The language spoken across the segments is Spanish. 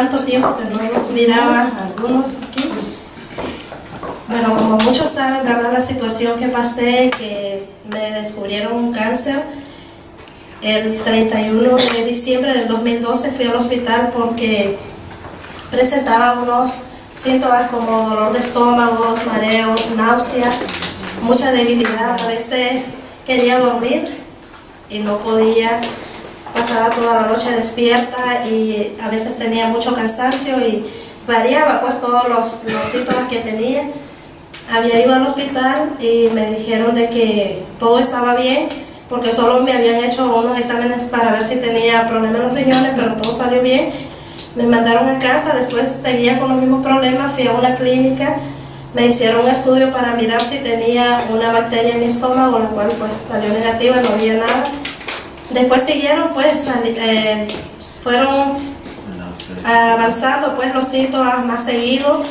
tanto tiempo que no nos miraba algunos aquí. Bueno, como muchos saben, ¿verdad? La situación que pasé, que me descubrieron un cáncer. El 31 de diciembre del 2012 fui al hospital porque presentaba unos síntomas como dolor de estómago, mareos, náusea, mucha debilidad. A veces quería dormir y no podía. Pasaba toda la noche despierta y a veces tenía mucho cansancio y variaba pues todos los síntomas que tenía. Había ido al hospital y me dijeron de que todo estaba bien porque solo me habían hecho unos exámenes para ver si tenía problemas en los riñones, pero todo salió bien. Me mandaron a casa, después seguía con los mismos problemas, fui a una clínica, me hicieron un estudio para mirar si tenía una bacteria en mi estómago, la cual pues salió negativa, no había nada. Después siguieron pues, fueron avanzando pues los síntomas más seguidos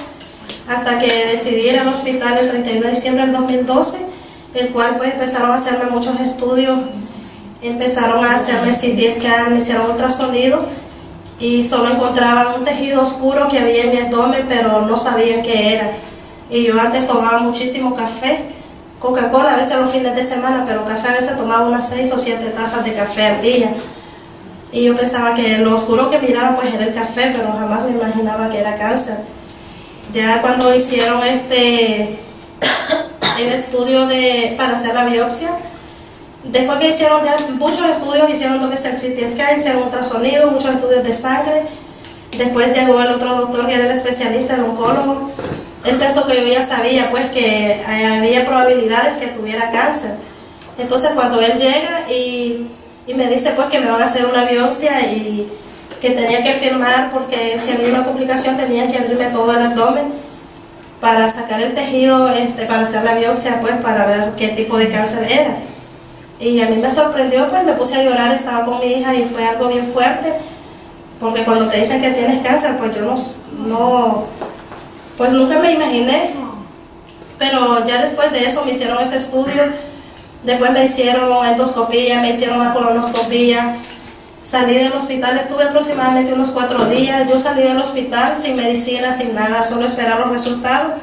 hasta que decidí ir al hospital el 31 de diciembre del 2012, el cual pues empezaron a hacerme muchos estudios, empezaron a hacerme CT scan, me hicieron ultrasonido y solo encontraban un tejido oscuro que había en mi abdomen, pero no sabían qué era. Y yo antes tomaba muchísimo café, Coca-Cola a veces los fines de semana, pero café a veces tomaba unas 6 o 7 tazas de café al día. Y yo pensaba que lo oscuro que miraba pues era el café, pero jamás me imaginaba que era cáncer. Ya cuando hicieron el estudio para hacer la biopsia, después que hicieron ya muchos estudios, hicieron 2 veces el CT scan, hicieron ultrasonido, muchos estudios de sangre. Después llegó el otro doctor que era el especialista, el oncólogo. Él pensó que yo ya sabía pues que había probabilidades que tuviera cáncer. Entonces cuando él llega y me dice pues que me van a hacer una biopsia y que tenía que firmar porque si había una complicación tenían que abrirme todo el abdomen para sacar el tejido, para hacer la biopsia pues para ver qué tipo de cáncer era. Y a mí me sorprendió, pues me puse a llorar, estaba con mi hija y fue algo bien fuerte, porque cuando te dicen que tienes cáncer pues yo pues nunca me imaginé. Pero ya después de eso me hicieron ese estudio, después me hicieron endoscopía, me hicieron una colonoscopía, salí del hospital, estuve aproximadamente unos 4 días, yo salí del hospital sin medicina, sin nada, solo esperar los resultados.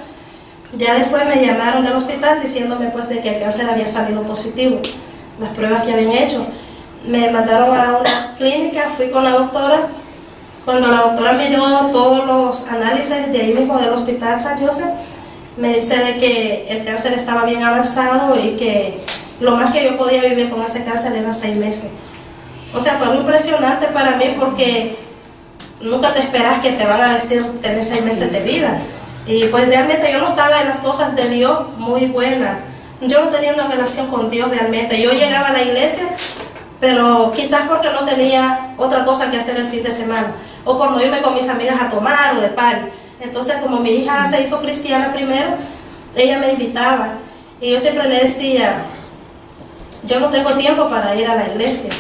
Ya después me llamaron del hospital diciéndome pues de que el cáncer había salido positivo, las pruebas que habían hecho. Me mandaron a una clínica, fui con la doctora. Cuando la doctora miró todos los análisis de ahí mismo del hospital San Joseph, me dice de que el cáncer estaba bien avanzado y que lo más que yo podía vivir con ese cáncer eran 6 meses. O sea, fue algo impresionante para mí porque nunca te esperas que te van a decir tener 6 meses de vida. Y pues realmente yo no estaba en las cosas de Dios muy buena. Yo no tenía una relación con Dios realmente. Yo llegaba a la iglesia, pero quizás porque no tenía otra cosa que hacer el fin de semana, o por no irme con mis amigas a tomar o de party. Entonces, como mi hija se hizo cristiana primero, ella me invitaba y yo siempre le decía, yo no tengo tiempo para ir a la iglesia.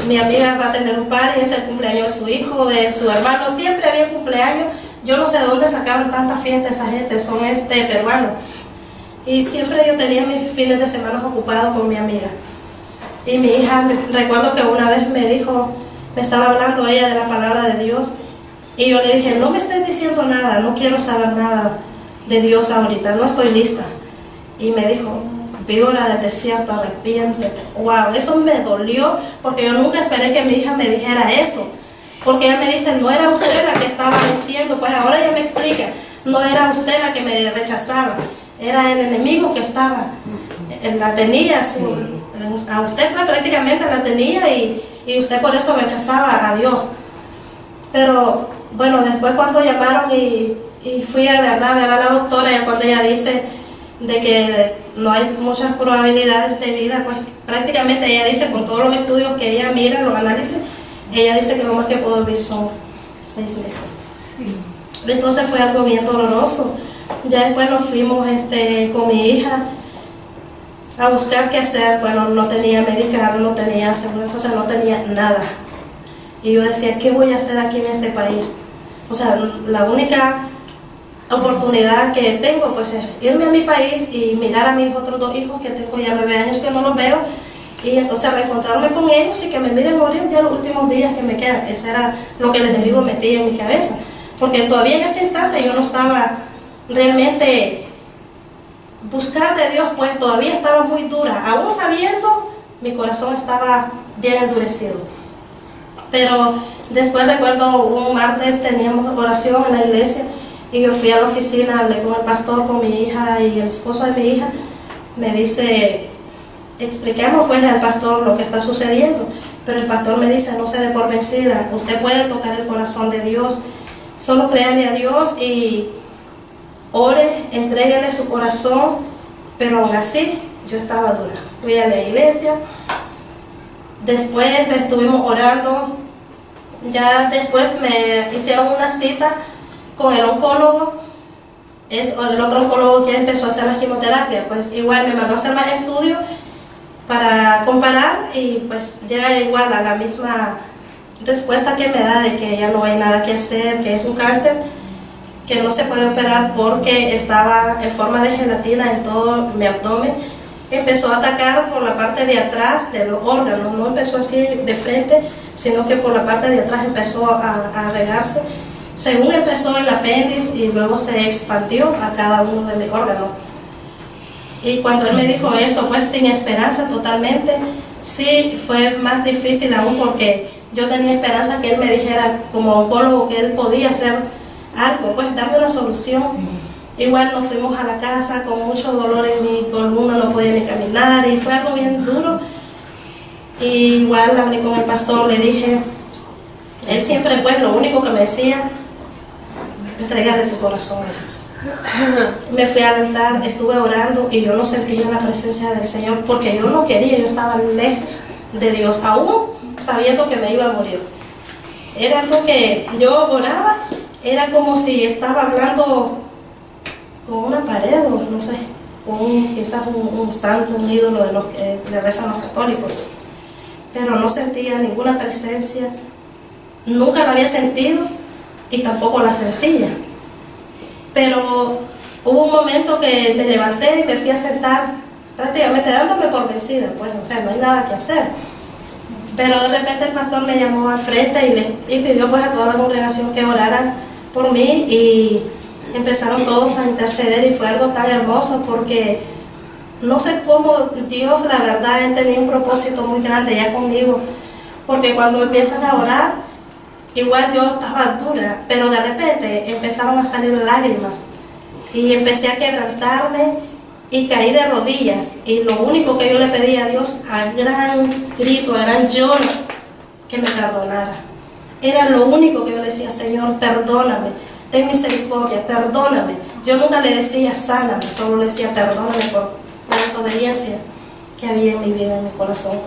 Mi amiga va a tener un party, es el cumpleaños de su hijo, de su hermano, siempre había cumpleaños. Yo no sé de dónde sacaban tantas fiestas esa gente, son peruanos. Y siempre yo tenía mis fines de semana ocupados con mi amiga. Y mi hija, recuerdo que una vez me dijo, me estaba hablando ella de la palabra de Dios, y yo le dije, no me estés diciendo nada, no quiero saber nada de Dios ahorita, no estoy lista. Y me dijo, víbora del desierto, arrepiéntete. Wow, eso me dolió, porque yo nunca esperé que mi hija me dijera eso, porque ella me dice, no era usted la que estaba diciendo, pues ahora ella me explica, no era usted la que me rechazaba, era el enemigo que estaba, la tenía a usted pues, prácticamente la tenía y usted por eso rechazaba a Dios. Pero bueno, después cuando llamaron y fui a ver a la doctora, y cuando ella dice de que no hay muchas probabilidades de vida, pues prácticamente ella dice, con todos los estudios que ella mira, los análisis, ella dice que lo más que puedo vivir son 6 meses. Sí. Entonces fue algo bien doloroso. Ya después nos fuimos con mi hija a buscar qué hacer. Bueno, no tenía medical, no tenía seguridad social, no tenía nada. Y yo decía, ¿qué voy a hacer aquí en este país? O sea, la única oportunidad que tengo pues es irme a mi país y mirar a mis otros 2 hijos que tengo ya 9 años que no los veo, Y entonces reencontrarme con ellos y que me miren morir ya los últimos días que me quedan. Eso era lo que el enemigo metía en mi cabeza. Porque todavía en ese instante yo no estaba realmente buscar de Dios, pues todavía estaba muy dura. Aún sabiendo, mi corazón estaba bien endurecido. Pero después recuerdo un martes teníamos oración en la iglesia y yo fui a la oficina, hablé con el pastor, con mi hija y el esposo de mi hija. Me dice, expliquemos pues al pastor lo que está sucediendo. Pero el pastor me dice, no se dé por vencida, usted puede tocar el corazón de Dios, solo créale a Dios y ore, entréguele su corazón. Pero aún así yo estaba dura. Fui a la iglesia, después estuvimos orando, ya después me hicieron una cita con el oncólogo, es el otro oncólogo que empezó a hacer la quimioterapia. Pues igual me mandó a hacer más estudios para comparar y pues llega igual a la misma respuesta que me da de que ya no hay nada que hacer, que es un cáncer que no se puede operar porque estaba en forma de gelatina en todo mi abdomen. Empezó a atacar por la parte de atrás de los órganos, no empezó así de frente, sino que por la parte de atrás empezó a regarse. Según empezó el apéndice y luego se expandió a cada uno de mis órganos. Y cuando él me dijo eso, pues sin esperanza totalmente, sí fue más difícil aún porque yo tenía esperanza que él me dijera como oncólogo que él podía hacer algo, pues darme una solución. Igual nos fuimos a la casa con mucho dolor en mi columna, no podía ni caminar y fue algo bien duro. Y igual hablé con el pastor, le dije, él siempre pues lo único que me decía, entregarle tu corazón a Dios. Me fui al altar, estuve orando y yo no sentía la presencia del Señor porque yo no quería, yo estaba lejos de Dios, aún sabiendo que me iba a morir. Era algo que yo oraba, era como si estaba hablando con una pared o no sé, con quizás un santo, un ídolo de los que le rezan los católicos. Pero no sentía ninguna presencia, nunca la había sentido y tampoco la sentía. Pero hubo un momento que me levanté y me fui a sentar, prácticamente dándome por vencida, pues, o sea, no hay nada que hacer. Pero de repente el pastor me llamó al frente y pidió pues a toda la congregación que oraran por mí y empezaron todos a interceder y fue algo tan hermoso porque no sé cómo Dios, la verdad, Él tenía un propósito muy grande ya conmigo, porque cuando empiezan a orar, igual yo estaba dura, pero de repente empezaron a salir lágrimas y empecé a quebrantarme y caí de rodillas y lo único que yo le pedí a Dios a gran grito, a gran lloro, que me perdonara. Era lo único que yo decía, Señor, perdóname, ten misericordia, perdóname. Yo nunca le decía sáname, solo le decía perdóname por la desobediencia que había en mi vida, en mi corazón.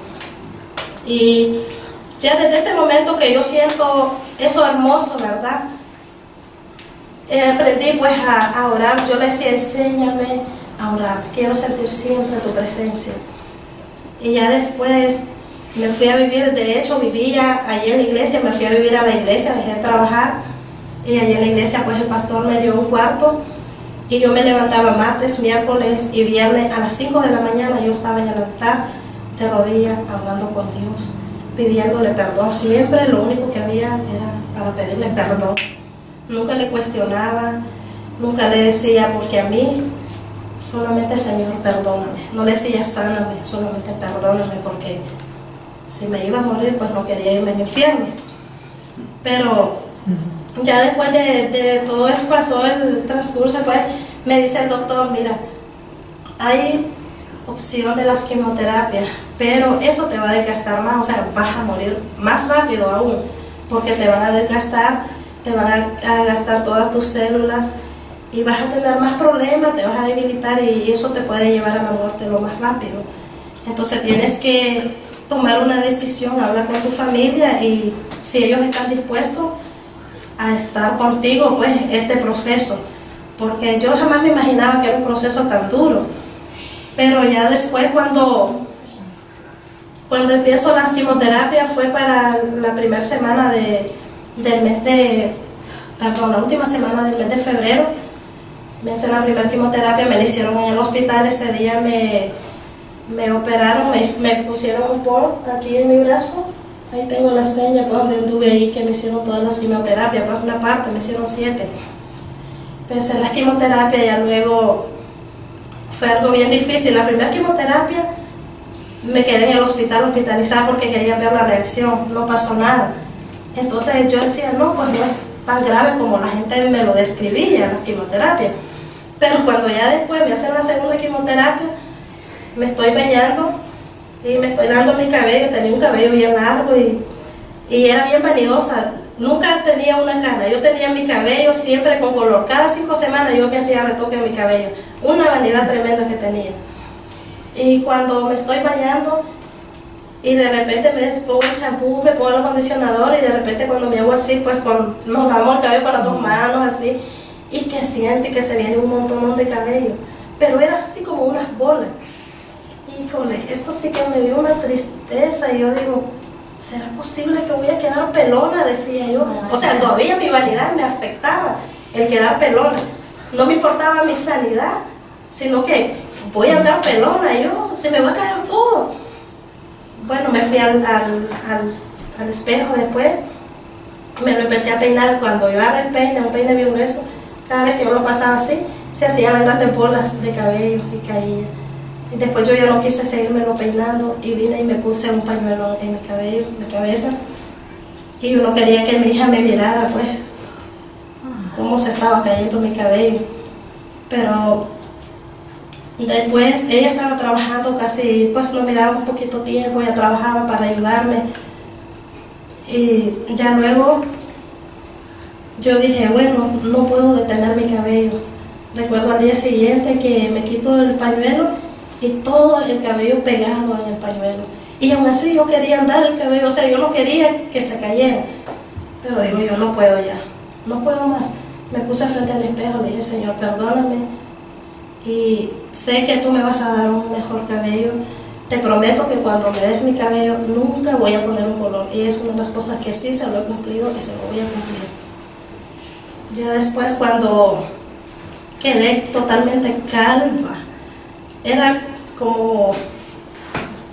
Y ya desde ese momento que yo siento eso hermoso, ¿verdad? Aprendí pues a orar. Yo le decía, enséñame a orar, quiero sentir siempre tu presencia. Y ya después me fui a vivir, de hecho vivía allí en la iglesia, me fui a vivir a la iglesia, dejé de trabajar y allí en la iglesia pues el pastor me dio un cuarto y yo me levantaba martes, miércoles y viernes a las 5 de la mañana. Yo estaba en el altar de rodillas hablando con Dios, pidiéndole perdón. Siempre lo único que había era para pedirle perdón. Nunca le cuestionaba, nunca le decía porque a mí solamente Señor perdóname, no le decía sáname, solamente perdóname porque si me iba a morir pues no quería irme al infierno. Pero ya después de todo eso pasó el transcurso, pues me dice el doctor, mira, hay opción de las quimioterapias, pero eso te va a desgastar más, o sea, vas a morir más rápido aún, porque te van a desgastar, te van a gastar todas tus células y vas a tener más problemas, te vas a debilitar y eso te puede llevar a la muerte lo más rápido. Entonces tienes que tomar una decisión, hablar con tu familia y si ellos están dispuestos a estar contigo, pues este proceso, porque yo jamás me imaginaba que era un proceso tan duro. Pero ya después cuando empiezo las quimioterapias fue para la primera semana del mes de, perdón, la última semana del mes de febrero. Me hacen la primera quimioterapia, me la hicieron en el hospital. Ese día me Me operaron, me pusieron un port aquí en mi brazo. Ahí tengo la seña por donde anduve ahí, que me hicieron todas las quimioterapias. Por una parte me hicieron 7. Empecé la quimioterapia, ya luego fue algo bien difícil. La primera quimioterapia me quedé en el hospital hospitalizada porque quería ver la reacción, no pasó nada. Entonces yo decía, no, pues no es tan grave como la gente me lo describía, las quimioterapias. Pero cuando ya después me hacen la segunda quimioterapia, me estoy bañando y me estoy dando mi cabello. Tenía un cabello bien largo y era bien vanidosa. Nunca tenía una cana, yo tenía mi cabello siempre con color. Cada 5 semanas yo me hacía retoque a mi cabello. Una vanidad tremenda que tenía. Y cuando me estoy bañando y de repente me pongo el shampoo, me pongo el acondicionador y de repente cuando me hago así, pues nos lavamos el cabello con las 2 manos así, y que siento que se viene un montón de cabello, pero era así como unas bolas. Híjole, eso sí que me dio una tristeza y yo digo, ¿será posible que voy a quedar pelona? Decía yo. O sea, todavía mi vanidad me afectaba el quedar pelona. No me importaba mi sanidad, sino que voy a andar pelona, se me va a caer todo. Bueno, me fui al espejo después, me lo empecé a peinar. Cuando yo agarré el peine, un peine bien grueso, cada vez que yo lo pasaba así, se hacían las grandes bolas de cabello y caía. Y después yo ya no quise seguirme peinando y vine y me puse un pañuelo en mi cabello, en mi cabeza. Y yo no quería que mi hija me mirara, pues, cómo se estaba cayendo mi cabello. Pero después ella estaba trabajando casi, pues nos mirábamos un poquito tiempo, ella trabajaba para ayudarme. Y ya luego yo dije, bueno, no puedo detener mi cabello. Recuerdo al día siguiente que me quito el pañuelo y todo el cabello pegado en el pañuelo. Y aún así yo quería andar el cabello, o sea, yo no quería que se cayera. Pero digo, yo no puedo ya, no puedo más. Me puse frente al espejo, le dije, Señor, perdóname. Y sé que tú me vas a dar un mejor cabello. Te prometo que cuando me des mi cabello nunca voy a poner un color. Y es una de las cosas que sí se lo he cumplido y se lo voy a cumplir. Ya después, cuando quedé totalmente calma, era como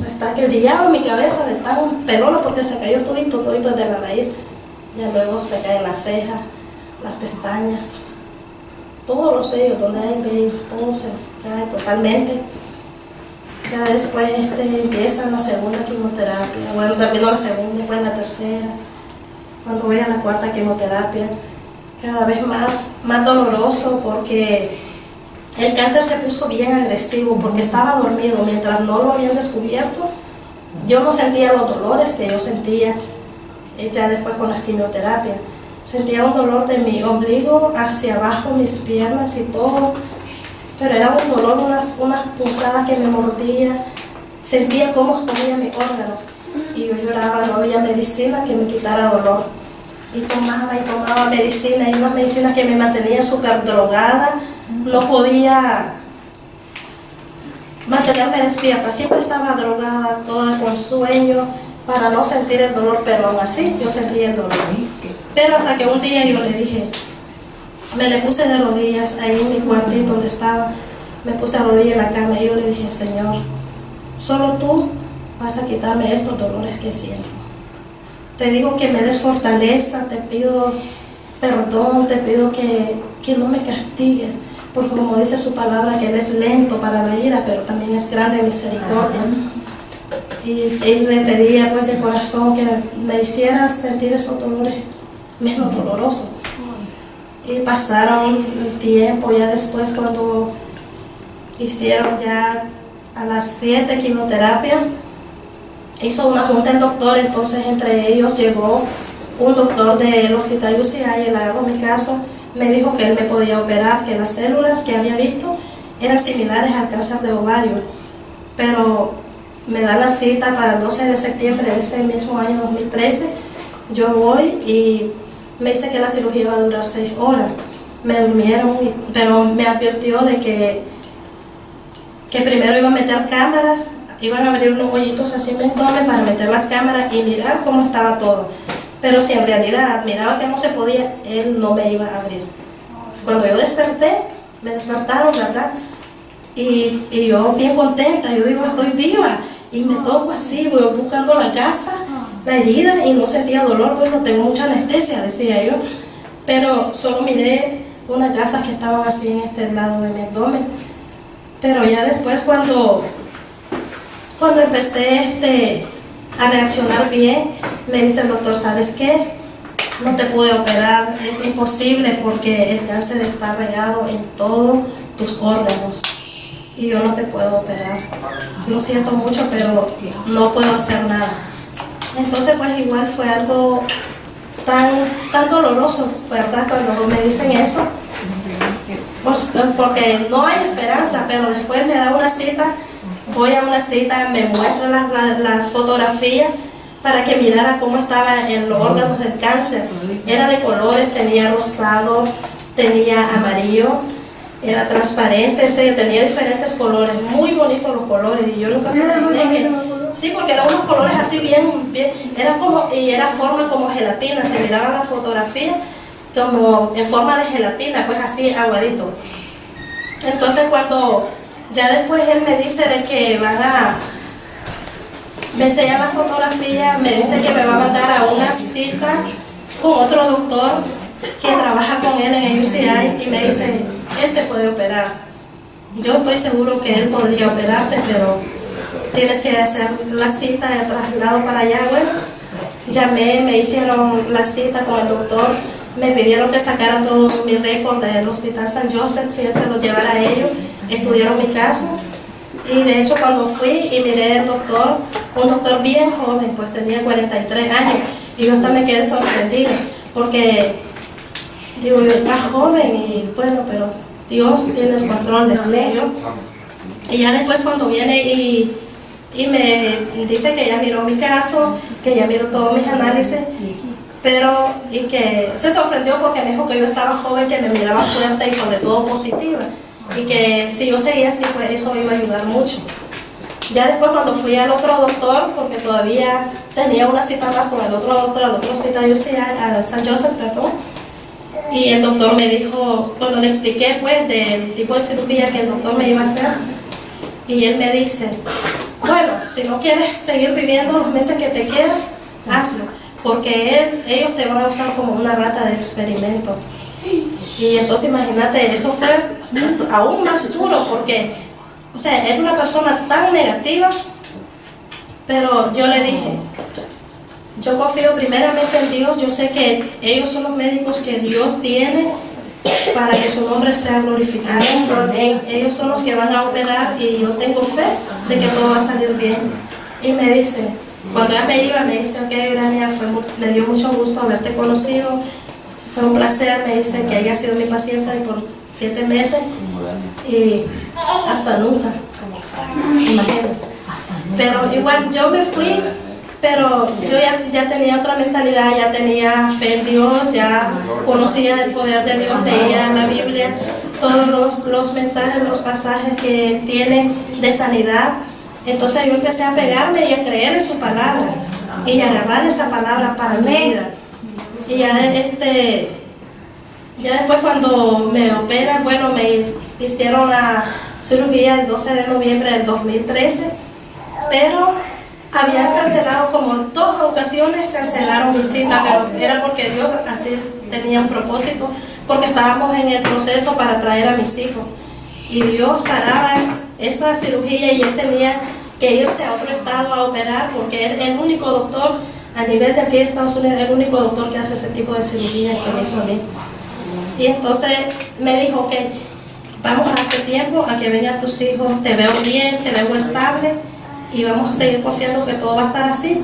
hasta que brillaba mi cabeza de tan pelona porque se cayó todito desde la raíz. Ya luego se caen las cejas, las pestañas, todos los vellos, donde hay vellos, todo se cae totalmente. Ya después empieza la segunda quimioterapia. Bueno, terminó la segunda, después la tercera. Cuando voy a la 4ª quimioterapia, cada vez más doloroso porque el cáncer se puso bien agresivo, porque estaba dormido. Mientras no lo habían descubierto, yo no sentía los dolores que yo sentía ya después con las quimioterapias. Sentía un dolor de mi ombligo hacia abajo, mis piernas y todo, pero era un dolor, unas punzadas que me mordía. Sentía cómo comía mis órganos y yo lloraba. No había medicina que me quitara dolor y tomaba medicina, y unas medicinas que me mantenían súper drogada. No podía mantenerme despierta, siempre estaba drogada, toda con sueño para no sentir el dolor, pero aún así yo sentía el dolor. Pero hasta que un día yo le dije, me le puse de rodillas ahí en mi cuartito donde estaba, me puse a rodillas en la cama y yo le dije, Señor, solo tú vas a quitarme estos dolores que siento. Te digo que me des fortaleza, te pido perdón, te pido que no me castigues, porque como dice su palabra, que Él es lento para la ira, pero también es grande en misericordia. Y Él le pedía pues de corazón que me hiciera sentir esos dolores menos dolorosos. Y pasaron el tiempo, ya después cuando hicieron ya a las 7 quimioterapias, hizo una junta el doctor. Entonces entre ellos llegó un doctor del hospital UCI, y le hago mi caso, me dijo que él me podía operar, que las células que había visto eran similares al cáncer de ovario. Pero me da la cita para el 12 de septiembre de este mismo año 2013. Yo voy y me dice que la cirugía iba a durar 6 horas. Me durmieron, pero me advirtió de que primero iba a meter cámaras, iban a abrir unos hoyitos así mentones para meter las cámaras y mirar cómo estaba todo. Pero si en realidad miraba que no se podía, él no me iba a abrir. Cuando yo desperté, me despertaron, ¿verdad? y yo bien contenta, yo digo, estoy viva, y me toco así, voy buscando la gasa, la herida, y no sentía dolor, pues no tengo mucha anestesia, decía yo, pero solo miré unas gasas que estaban así en este lado de mi abdomen. Pero ya después cuando empecé a reaccionar bien, me dice el doctor, ¿sabes qué? No te pude operar, es imposible porque el cáncer está regado en todos tus órganos y yo no te puedo operar. Lo siento mucho, pero no puedo hacer nada. Entonces pues igual fue algo tan doloroso, ¿verdad? Cuando me dicen eso, pues, porque no hay esperanza, pero después me da una cita, voy a una cita, me muestra las fotografías para que mirara cómo estaban en los órganos del cáncer. Era de colores, tenía rosado, tenía amarillo, era transparente, o sea, tenía diferentes colores, muy bonitos los colores, y yo nunca me imaginé que... Sí, porque eran unos colores así bien, y era forma como gelatina, se miraban las fotografías como en forma de gelatina, pues así aguadito. Entonces cuando ya después él me dice de que me enseña la fotografía, me dice que me va a mandar a una cita con otro doctor que trabaja con él en el UCI, y me dice, él te puede operar. Yo estoy seguro que él podría operarte, pero tienes que hacer la cita de traslado para allá. Bueno, llamé, me hicieron la cita con el doctor, me pidieron que sacara todo mi récord del Hospital San Joseph, si él se lo llevara a ellos, estudiaron mi caso. Y de hecho cuando fui y miré al doctor, un doctor bien joven, pues tenía 43 años, y yo hasta me quedé sorprendida, porque digo, yo está joven y bueno, pero Dios tiene el control, decía yo. Y ya después cuando viene y me dice que ya miró mi caso, que ya miró todos mis análisis, pero y que se sorprendió porque me dijo que yo estaba joven, que me miraba fuerte y sobre todo positiva, y que si yo seguía así, pues eso iba a ayudar mucho. Ya después cuando fui al otro doctor, porque todavía tenía una cita más con el otro doctor, al otro hospital UCI, al San Joseph, perdón, y el doctor me dijo, cuando le expliqué pues del tipo de cirugía que el doctor me iba a hacer, y él me dice, bueno, si no quieres seguir viviendo los meses que te quedan, hazlo, porque ellos te van a usar como una rata de experimento. Y entonces imagínate, eso fue aún más duro, porque, o sea, era una persona tan negativa, pero yo le dije, yo confío primeramente en Dios, yo sé que ellos son los médicos que Dios tiene para que su nombre sea glorificado. Ellos son los que van a operar y yo tengo fe de que todo va a salir bien. Y me dice, cuando ella me iba, me dice, ok, Urania, me dio mucho gusto haberte conocido, fue un placer, me dice que haya sido mi paciente por 7 meses y hasta nunca, imagínense. Pero igual yo me fui, pero yo ya tenía otra mentalidad, ya tenía fe en Dios, ya conocía el poder de Dios, leía la Biblia, todos los mensajes, los pasajes que tienen de sanidad. Entonces yo empecé a pegarme y a creer en su palabra y a agarrar esa palabra para mi vida. Y ya después cuando me operan, bueno, me hicieron la cirugía el 12 de noviembre del 2013, pero habían cancelado como 2 ocasiones, cancelaron mi cita, pero era porque Dios así tenía un propósito, porque estábamos en el proceso para traer a mis hijos. Y Dios paraba esa cirugía y él tenía que irse a otro estado a operar, porque él es el único doctor a nivel de aquí de Estados Unidos, el único doctor que hace ese tipo de cirugías que me hizo a mí. Y entonces me dijo que vamos a darte tiempo a que vengan tus hijos, te veo bien, te veo estable y vamos a seguir confiando que todo va a estar así.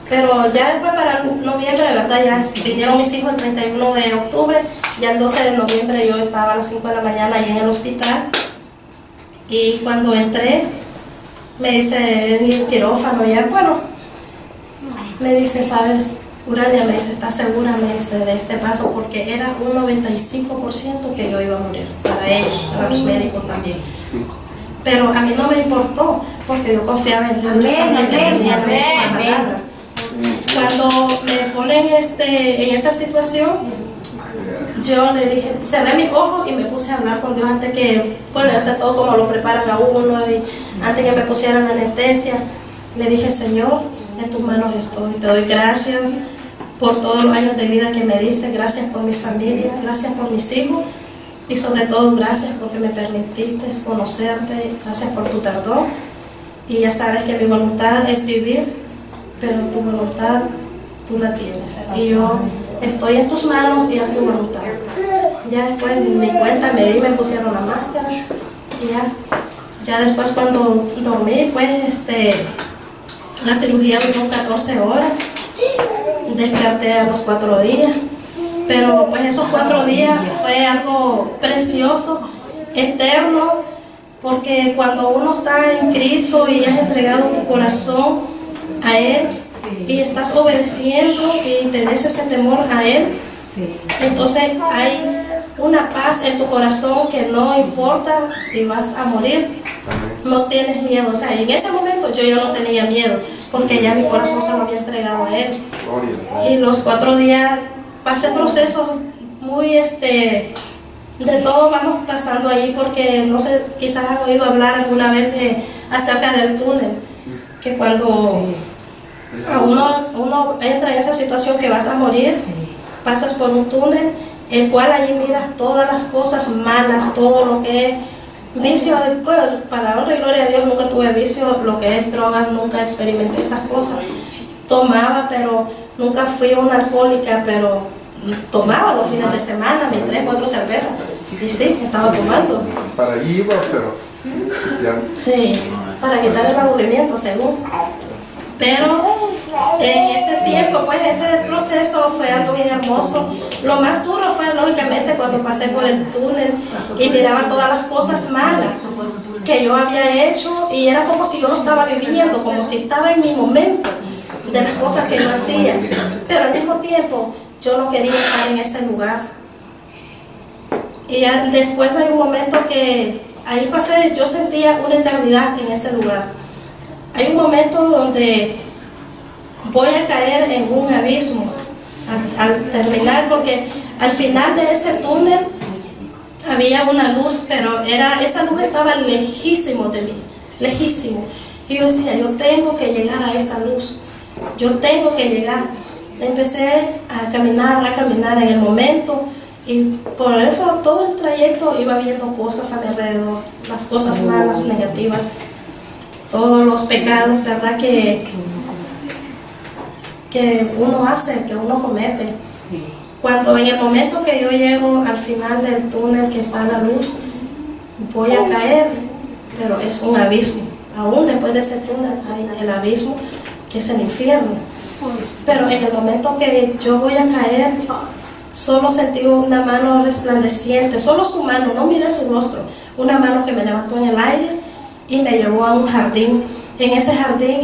Pero ya después para noviembre, de verdad, ya vinieron mis hijos el 31 de octubre, ya el 12 de noviembre yo estaba a las 5 de la mañana ahí en el hospital, y cuando entré me dice el quirófano, ya bueno, me dice, ¿sabes, Urania? Me dice, ¿estás segura? Me dice, de este paso, porque era un 95% que yo iba a morir, para ellos, para los médicos también. Pero a mí no me importó, porque yo confiaba en Dios, yo sabía que tenía la última palabra. Cuando me ponen en esa situación, yo le dije, cerré mis ojos y me puse a hablar con Dios antes que, bueno, hacer todo como lo preparan a uno, y antes que me pusieran anestesia. Le dije, Señor, en tus manos estoy, te doy gracias por todos los años de vida que me diste, gracias por mi familia, gracias por mis hijos y sobre todo gracias porque me permitiste conocerte, gracias por tu perdón. Y ya sabes que mi voluntad es vivir, pero tu voluntad tú la tienes. Y yo estoy en tus manos y haz tu voluntad. Ya después ni cuenta me di, me pusieron la máscara y ya después cuando dormí, pues la cirugía duró 14 horas. Desperté a los 4 días, pero pues esos 4 días fue algo precioso, eterno, porque cuando uno está en Cristo y has entregado tu corazón a Él y estás obedeciendo y tenés ese temor a Él, entonces hay una paz en tu corazón que no importa si vas a morir, no tienes miedo. O sea, en ese momento yo ya no tenía miedo porque ya mi corazón se lo había entregado a Él. Y los 4 días pasé procesos muy de todo vamos pasando ahí, porque no sé, quizás has oído hablar alguna vez acerca del túnel, que cuando a uno entra en esa situación que vas a morir, pasas por un túnel, el cual ahí miras todas las cosas malas, todo lo que es vicio. Bueno, para honra y gloria a Dios nunca tuve vicio, lo que es drogas, nunca experimenté esas cosas. Tomaba, pero nunca fui una alcohólica, pero tomaba los fines de semana, mis 3, 4 cervezas. Y sí, estaba tomando. Para allí iba, pero ya. Sí, para quitar el aburrimiento, según. Pero en ese tiempo, pues ese proceso fue algo bien hermoso. Lo más duro fue, lógicamente, cuando pasé por el túnel y miraba todas las cosas malas que yo había hecho, y era como si yo lo estaba viviendo, como si estaba en mi momento de las cosas que yo hacía. Pero al mismo tiempo, yo no quería estar en ese lugar. Y ya después hay un momento que ahí pasé, yo sentía una eternidad en ese lugar. Hay un momento donde voy a caer en un abismo al terminar, porque al final de ese túnel había una luz, pero esa luz estaba lejísimo de mí, lejísimo. Y yo decía, yo tengo que llegar a esa luz, yo tengo que llegar. Empecé a caminar en el momento, y por eso todo el trayecto iba viendo cosas a mi alrededor, las cosas malas, negativas, todos los pecados, ¿verdad? Que uno hace, que uno comete. Cuando en el momento que yo llego al final del túnel que está la luz, voy a caer, pero es un abismo. Aún después de ese túnel hay el abismo, que es el infierno. Pero en el momento que yo voy a caer, solo sentí una mano resplandeciente, solo su mano, no miré su rostro, una mano que me levantó en el aire y me llevó a un jardín. En ese jardín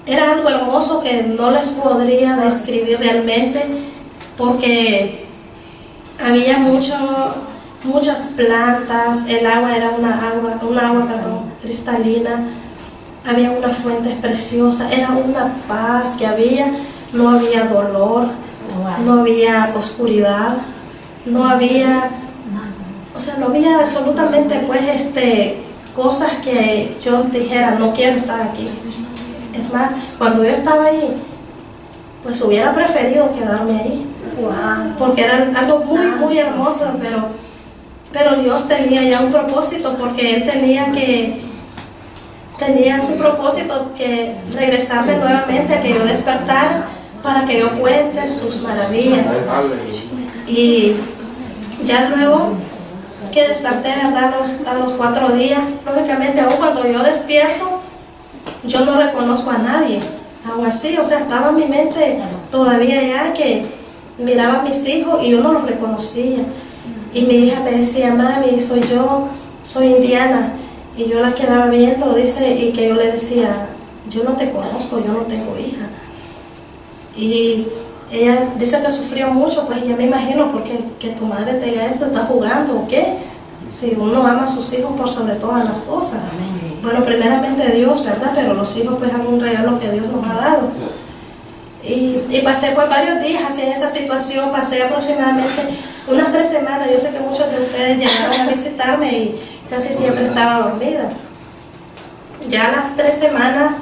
era algo hermoso que no les podría describir realmente, porque había muchas plantas, el agua era una agua cristalina, había unas fuentes preciosas, era una paz que había, no había dolor, no había oscuridad, no había absolutamente pues cosas que yo dijera, no quiero estar aquí. Es más, cuando yo estaba ahí, pues hubiera preferido quedarme ahí, porque era algo muy, muy hermoso, pero Dios tenía ya un propósito, porque Él tenía su propósito, que regresarme nuevamente, a que yo despertara, para que yo cuente sus maravillas. Y ya luego que desperté, ¿verdad? A los 4 días, lógicamente aún cuando yo despierto, yo no reconozco a nadie. Aún así, o sea, estaba en mi mente todavía ya que miraba a mis hijos y yo no los reconocía. Y mi hija me decía, mami, soy yo, soy Indiana. Y yo la quedaba viendo, dice, y que yo le decía, yo no te conozco, yo no tengo hija. Y ella dice que sufrió mucho, pues ya me imagino, porque que tu madre te diga esto, ¿está jugando o qué? Si uno ama a sus hijos por sobre todas las cosas. Bueno, primeramente Dios, ¿verdad? Pero los hijos pues es un regalo que Dios nos ha dado. Y pasé por varios días así en esa situación, pasé aproximadamente unas 3 semanas. Yo sé que muchos de ustedes llegaron a visitarme y casi siempre estaba dormida. Ya a las 3 semanas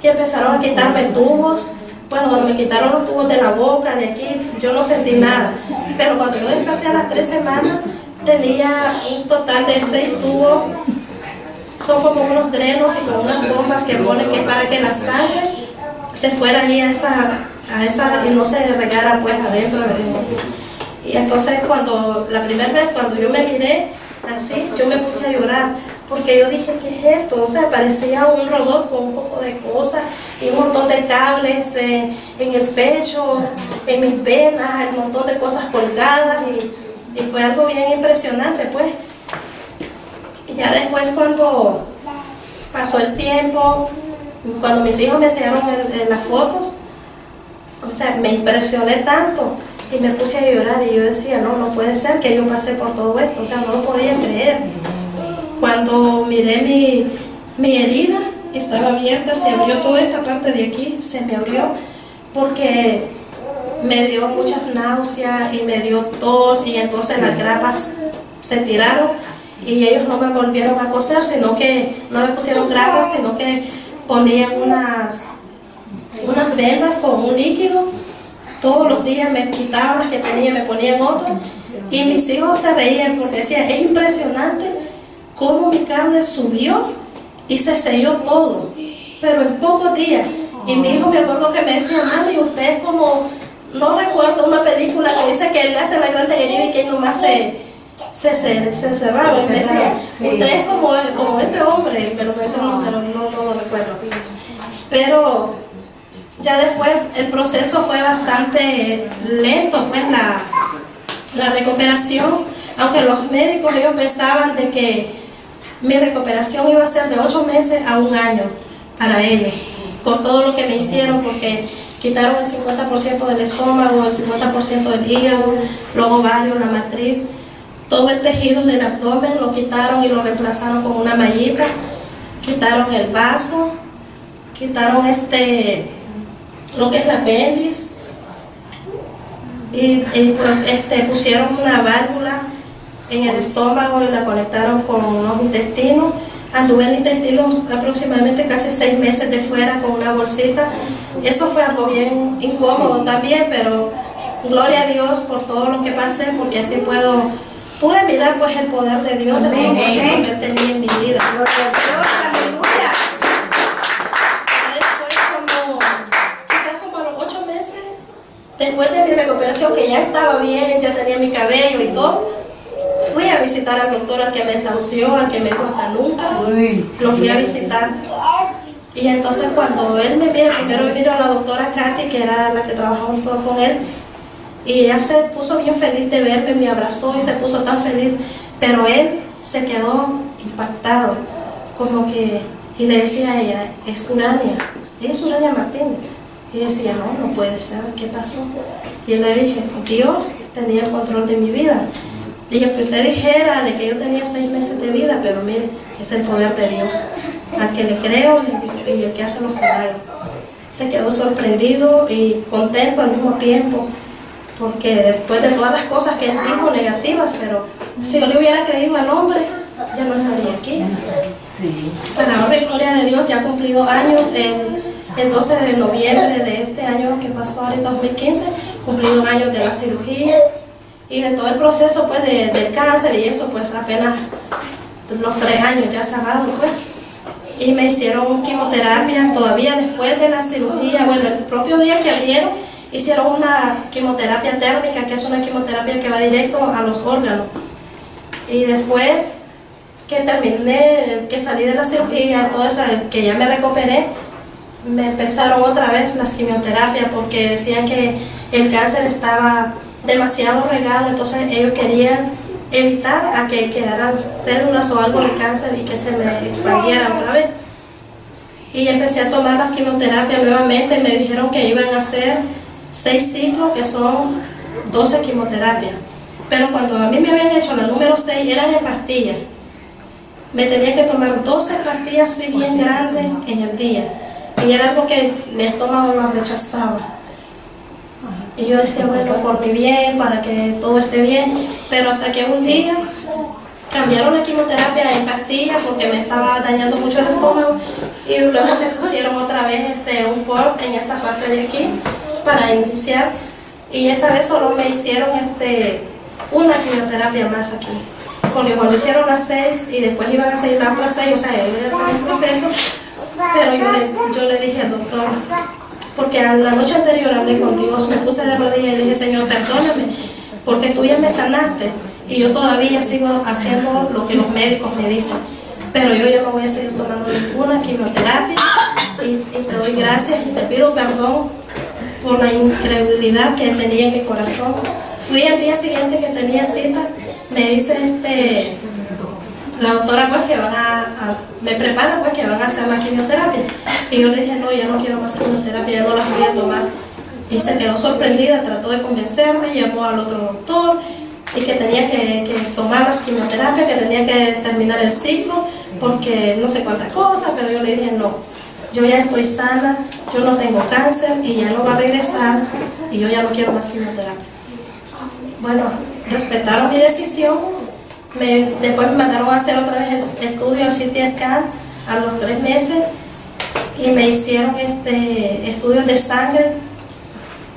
que empezaron a quitarme tubos, bueno, cuando me quitaron los tubos de la boca, de aquí, yo no sentí nada. Pero cuando yo desperté a las 3 semanas, tenía un total de 6 tubos. Son como unos drenos y con unas bombas que ponen que para que la sangre se fuera allí a esa y no se regara pues adentro del riñón. Y entonces la primera vez cuando yo me miré así, yo me puse a llorar, porque yo dije, ¿qué es esto? O sea, parecía un robot con un poco de cosas y un montón de cables en el pecho, en mis venas, un montón de cosas colgadas y fue algo bien impresionante pues. Y ya después cuando pasó el tiempo, cuando mis hijos me enseñaron las fotos, o sea, me impresioné tanto y me puse a llorar y yo decía, no puede ser que yo pasé por todo esto, o sea, no lo podía creer. Cuando miré mi herida, estaba abierta, se abrió toda esta parte de aquí, se me abrió porque me dio muchas náuseas y me dio tos y entonces las grapas se tiraron y ellos no me volvieron a coser, sino que no me pusieron grapas, sino que ponían unas vendas con un líquido. Todos los días me quitaban las que tenía, me ponían otras y mis hijos se reían porque decían, es impresionante cómo mi carne subió y se selló todo, pero en pocos días. Y mi hijo me acuerdo que me decía, mami, usted es como, no recuerdo una película que dice que él le hace la gran herida y que él nomás se cerraba. Y me decía, usted es como ese hombre, me lo mencionó, pero no lo recuerdo. Pero ya después el proceso fue bastante lento, pues la recuperación, aunque los médicos ellos pensaban de que mi recuperación iba a ser de 8 meses a 1 año para ellos, por todo lo que me hicieron, porque quitaron el 50% del estómago, el 50% del hígado, los ovarios, la matriz, todo el tejido del abdomen lo quitaron y lo reemplazaron con una mallita, quitaron el vaso, quitaron lo que es la apéndice y pusieron una válvula en el estómago y la conectaron con los intestinos. Anduve en intestinos aproximadamente casi 6 meses de fuera con una bolsita. Eso fue algo bien incómodo también, pero gloria a Dios por todo lo que pasé, porque así pude mirar pues el poder de Dios, el propósito que Él tenía en mi vida. Quizás como a los 8 meses, después de mi recuperación, que ya estaba bien, ya tenía mi cabello y todo, fui a visitar al doctor, al que me desahució, al que me dijo hasta nunca. Lo fui a visitar. Y entonces cuando él me mira, primero me miró a la doctora Katy, que era la que trabajaba con él, y ella se puso bien feliz de verme, me abrazó y se puso tan feliz, pero él se quedó impactado, como que, y le decía a ella, es Urania, ella es Urania Martínez. Y decía, no puede ser, ¿qué pasó? Y yo le dije, Dios tenía el control de mi vida. Y aunque usted dijera de que yo tenía 6 meses de vida, pero mire, es el poder de Dios. Al que le creo y el que hace los milagros. Se quedó sorprendido y contento al mismo tiempo, porque después de todas las cosas que él dijo negativas, pero si yo le hubiera creído al hombre, ya no estaría aquí. Para la honra y gloria de Dios, ya ha cumplido años. El 12 de noviembre de este año que pasó ahora en 2015, cumplido 1 año de la cirugía. Y de todo el proceso pues del cáncer y eso, pues apenas los 3 años ya cerrados pues. Y me hicieron quimioterapia todavía después de la cirugía. Bueno, el propio día que abrieron, hicieron una quimioterapia térmica, que es una quimioterapia que va directo a los órganos. Y después que terminé, que salí de la cirugía, todo eso, que ya me recuperé, me empezaron otra vez las quimioterapias, porque decían que el cáncer estaba demasiado regado, entonces ellos querían evitar a que quedaran células o algo de cáncer y que se me expandiera otra vez. Y empecé a tomar las quimioterapias nuevamente. Me dijeron que iban a hacer 6 ciclos, que son 12 quimioterapias. Pero cuando a mí me habían hecho la número 6, eran en pastillas. Me tenía que tomar 12 pastillas así bien grandes en el día. Y era algo que mi estómago lo rechazaba. Y yo decía, bueno, por mi bien, para que todo esté bien. Pero hasta que un día cambiaron la quimioterapia en pastilla porque me estaba dañando mucho el estómago, y luego me pusieron otra vez un port en esta parte de aquí para iniciar, y esa vez solo me hicieron una quimioterapia más aquí, porque cuando hicieron las 6 y después iban a seguir las otras 6, o sea, iba a hacer un proceso, pero yo le dije al doctor, porque a la noche anterior hablé con Dios, me puse de rodillas y le dije, Señor, perdóname, porque tú ya me sanaste y yo todavía sigo haciendo lo que los médicos me dicen, pero yo ya no voy a seguir tomando ninguna quimioterapia, y te doy gracias y te pido perdón por la incredulidad que tenía en mi corazón. Fui al día siguiente que tenía cita, me dice la doctora pues que me prepara pues que van a hacer la quimioterapia, y yo le dije, no, ya no quiero más quimioterapia, ya no las voy a tomar. Y se quedó sorprendida, trató de convencerme, llamó al otro doctor y que tenía que tomar las quimioterapias, que tenía que terminar el ciclo porque no sé cuántas cosas, pero yo le dije, no, yo ya estoy sana, yo no tengo cáncer y ya no va a regresar y yo ya no quiero más quimioterapia. Bueno, respetaron mi decisión. Después me mandaron a hacer otra vez el estudio CT scan a los 3 meses y me hicieron estudios de sangre.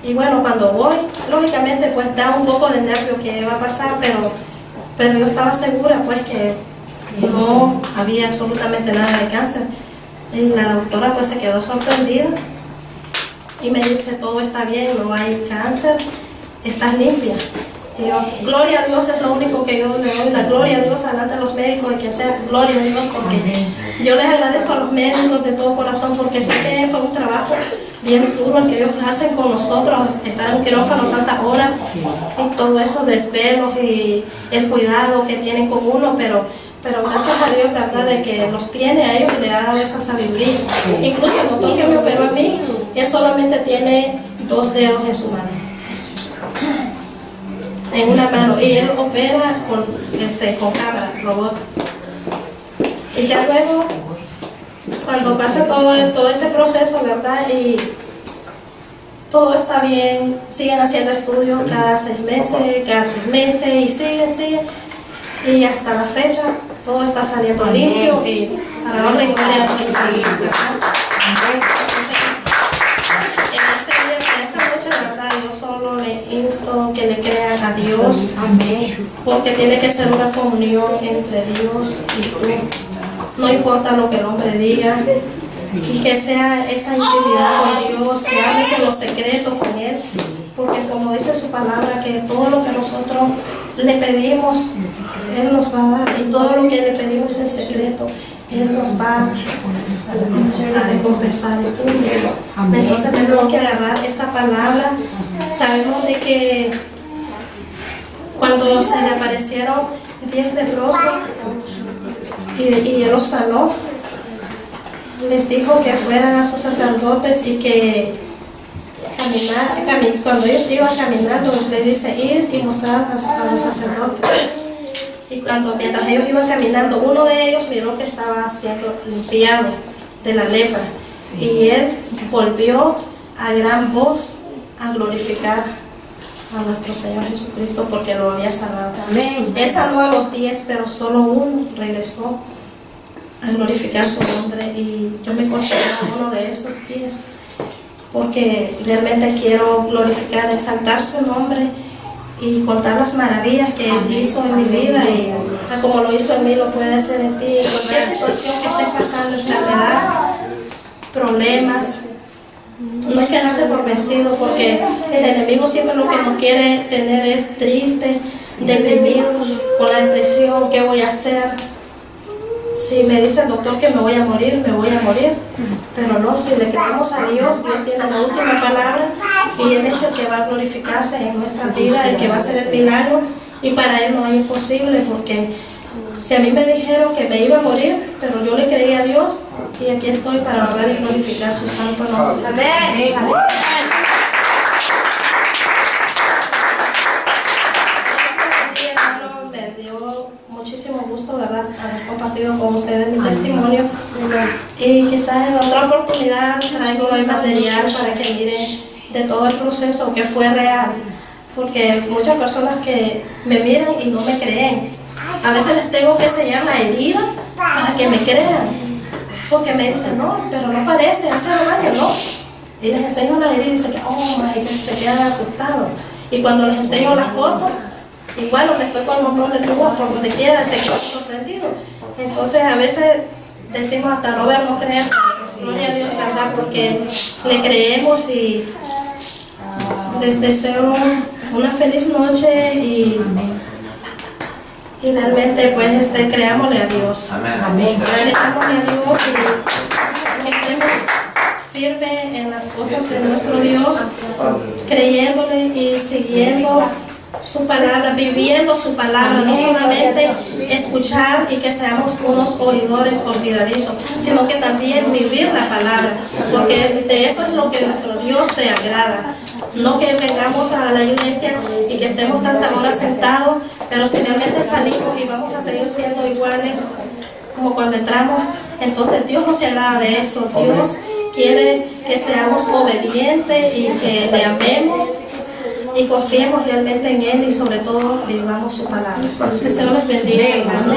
Y bueno, cuando voy, lógicamente pues da un poco de nervio que va a pasar, pero yo estaba segura pues que no había absolutamente nada de cáncer. Y la doctora pues se quedó sorprendida y me dice, todo está bien, no hay cáncer, estás limpia. Y yo, gloria a Dios, es lo único que yo le doy, la gloria a Dios delante de los médicos, de quien sea, gloria a Dios, porque yo les agradezco a los médicos de todo corazón, porque sé que fue un trabajo bien duro el que ellos hacen con nosotros, estar en un quirófano tantas horas y todo eso, desvelos y el cuidado que tienen con uno, pero gracias a Dios, verdad, de que los tiene a ellos y le ha dado esa sabiduría. Incluso el doctor que me operó a mí, él solamente tiene 2 dedos en su mano, en una mano, y él opera con cámara, robot. Y ya luego, cuando pasa todo ese proceso, ¿verdad? Y todo está bien, siguen haciendo estudios cada 6 meses, cada 3 meses, y sigue. Y hasta la fecha, todo está saliendo limpio y para la honra y gloria de Dios. En esta noche, ¿verdad? Yo solo le insto que le crean a Dios, porque tiene que ser una comunión entre Dios y tú. No importa lo que el hombre diga, y que sea esa intimidad con Dios, que hables en los secretos con Él, porque como dice su palabra, que todo lo que nosotros le pedimos, Él nos va a dar, y todo lo que le pedimos en secreto, Él nos va a recompensar en público. Entonces tenemos que agarrar esa palabra. Sabemos de que cuando se le aparecieron 10 leprosos y Él los sanó, les dijo que fueran a sus sacerdotes y que cuando ellos iban caminando, les dice, ir y mostrar a los sacerdotes. Y mientras ellos iban caminando, uno de ellos miró que estaba siendo limpiado de la lepra, y él volvió a gran voz a glorificar a nuestro Señor Jesucristo porque lo había sanado. Él sanó a los 10, pero solo uno regresó a glorificar su nombre, y yo me considero uno de esos 10, porque realmente quiero glorificar, exaltar su nombre y contar las maravillas que Él hizo en mi vida, y como lo hizo en mí, lo puede hacer en ti. Cualquier situación que estés pasando, enfermedad, problemas, no hay que darse por vencido, porque el enemigo siempre lo que nos quiere tener es triste, deprimido, con la depresión. ¿Qué voy a hacer? Si me dice el doctor que me voy a morir, me voy a morir. Pero no, si le creemos a Dios, Dios tiene la última palabra, y Él es el que va a glorificarse en nuestra vida, el que va a hacer el milagro, y para Él no hay imposible, porque si a mí me dijeron que me iba a morir, pero yo le creí a Dios, y aquí estoy para honrar y glorificar su santo nombre. Amén. Muchísimo gusto, ¿verdad?, haber compartido con ustedes mi testimonio, y quizás en otra oportunidad traigo el material para que miren de todo el proceso, que fue real, porque muchas personas que me miran y no me creen, a veces les tengo que enseñar la herida para que me crean, porque me dicen, no, pero no parece, hace daño, ¿no? Y les enseño la herida y dicen que, oh my God, se quedan asustados. Y cuando les enseño las fotos, igual donde estoy con un montón de tubos, por donde quiera, se quedan sorprendidos. Entonces a veces decimos hasta no ver, no creer, gloria a Dios, ¿verdad? Porque le creemos y les deseo una feliz noche y realmente pues creámosle a Dios. Creámosle a Dios y que estemos firmes en las cosas de nuestro Dios, creyéndole y siguiendo su palabra, viviendo su palabra, no solamente escuchar y que seamos unos oidores olvidadizos, sino que también vivir la palabra, porque de eso es lo que nuestro Dios se agrada. No que vengamos a la iglesia y que estemos tantas horas sentados, pero si realmente salimos y vamos a seguir siendo iguales como cuando entramos, entonces Dios no se agrada de eso. Dios quiere que seamos obedientes y que le amemos y confiemos realmente en Él y sobre todo vivamos su palabra. Que el Señor les bendiga, hermanos.